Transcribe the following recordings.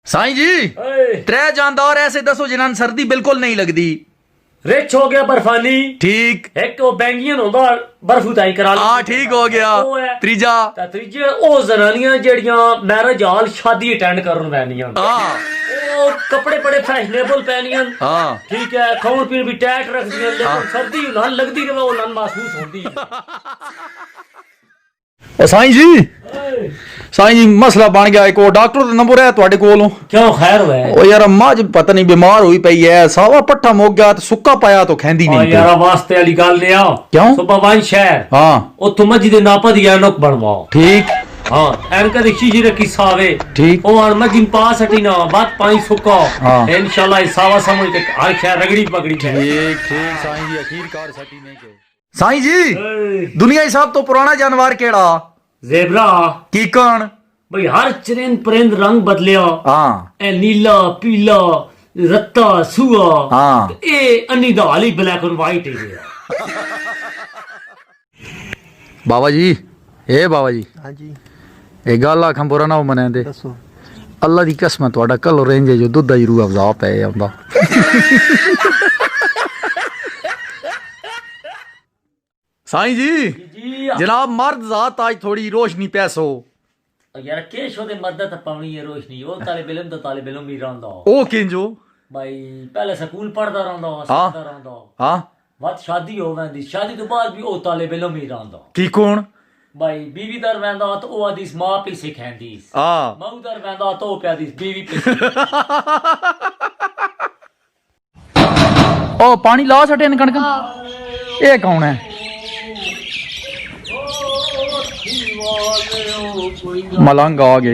साईं जी त्रै जानदार ऐसे दसो जिन्हां सर्दी बिल्कुल नहीं लगदी। रिच हो गया बर्फानी, ठीक। एक वो बैंगियन होंदा बर्फ उताई करा हाँ ठीक हो गया। त्रीजा त्रीजे ओ जनानियां जेड़ियां मैरिज हाल शादी अटेंड करन वैनियां, हाँ ओ कपड़े बड़े फैशनेबल पहनियां, हाँ ठीक है, खान पीन भी टाइट रखदियां, लेकिन सर्दी उन्हां लगदी रहे उन्हां महसूस होंदी। साईं जी साईं जी मसला बन गया, एक डॉक्टर का नंबर है तुहाडे कोलों? क्यों खैर हुआ? ओ यार मझ पता नहीं बीमार हुई पई है, सावा पट्ठा मुक गया तो सुक्का पाया तो खैंदी नहीं। यार वास्ते वाली गल ले आओ। क्यों? सुबह वन शहर हाँ ओ तुम जी दे नापा दी एनक बनवाओ। ठीक। हाँ एनका दी शीशी रखी सावे, ठीक। ओ अनमजिन पास हटी ना बात पानी सुक्का। हाँ इंशाल्लाह सावा समझ के हर खैर रगड़ी पकड़ी। ठीक ठीक साईं जी आखिरकार सटी नहीं के। साईं जी दुनिया हिसाब तो पुराना जानवर केड़ा? ज़ेबरा। कीकण भाई हर चरिंद परिंद रंग बदलिया। हाँ ए नीला पीला रत्ता सुआ। हाँ ए अन्नी दा हाली ब्लैक एंड व्हाइट है। बाबा जी ए बाबा जी। हाँ जी एक गल आखा बुरा ना मने दे, दसो। अल्लाह दी कसम तुहाडा कल रेंज जो दुध दा रूह अफजा पे आंदा। साईं जी जनाब मर्द जात आज थोड़ी रोशनी पैसो यार के शो दे मदद पावनी है रोशनी, ओ तालिब इल्म दा तालिब इल्म भी रहंदा ओ किंजो भाई, पहले स्कूल पढ़दा रहंदा हाँ सीखदा रहंदा, हाँ बात शादी हो वैंदी, शादी तो बाद भी ओ तालिब इल्म ही रहंदा। की कौन भाई बीवी दर वैंदा तो ओ आदीस मां पे सिखांदीस, हाँ मां दर वैंदा तो ओ पे आदीस बीवी पे। ओ पानी ला सटे न कणक ए कौन है? मलंग आ गए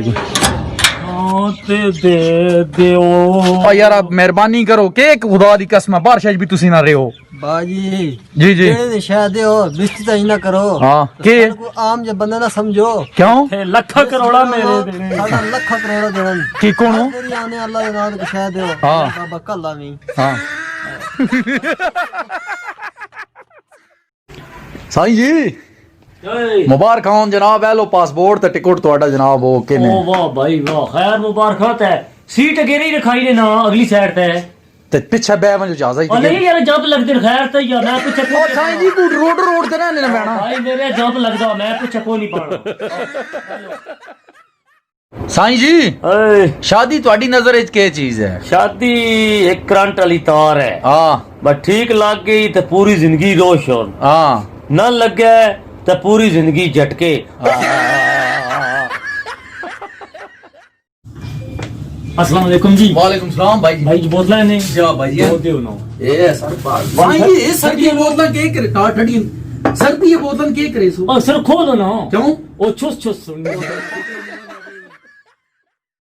ओ यार आप मेहरबानी करो के खुदा दी कसम बारिश भी तुसी ना रहो बाजी जी जी जेड़े शायद हो बिस्ती तो ना करो। हाँ के को आम जे बंदा ना समझो। क्यों? लखा करोड़ा मेरे देने साडा लख करोड़ देना की कौन हो? तेरी आने अल्लाह दे नाम को शायद हो। हाँ बाबा कल्ला में हाँ साईं जी मुबारक होन जनाब, है लो पासपोर्ट ते टिकट तुहाडा जनाब। ओके ने ओ वाह भाई वाह, खैर मुबारकात है। सीट अगे नहीं रखाई ने ना अगली साइड पे ते पीछे बे वंजो जाजा ही नहीं यार जब लगदे खैर ते या मैं पीछे ओ साईं जी को रोड ते ना लेना पैना भाई मेरे जब लगदा मैं पीछे को नहीं पाना। साईं जी शादी तुहाडी नजर विच के चीज है? शादी एक करंट वाली तार है, हाँ बस ठीक लग गई तो पूरी जिंदगी रोशन, हाँ न लगे तो पूरी जिंदगी झटके। अस्सलाम वालेकुम जी। वालेकुम सलाम भाई जी। भाई जी बोतला ने जा भाई जी दो ना ए सर भाई जी ये सर्दी बोतल के करे टा ठडी सर्दी बोतल के करे सो और सर खोलो ना क्यों? ओ छुस छुस सुन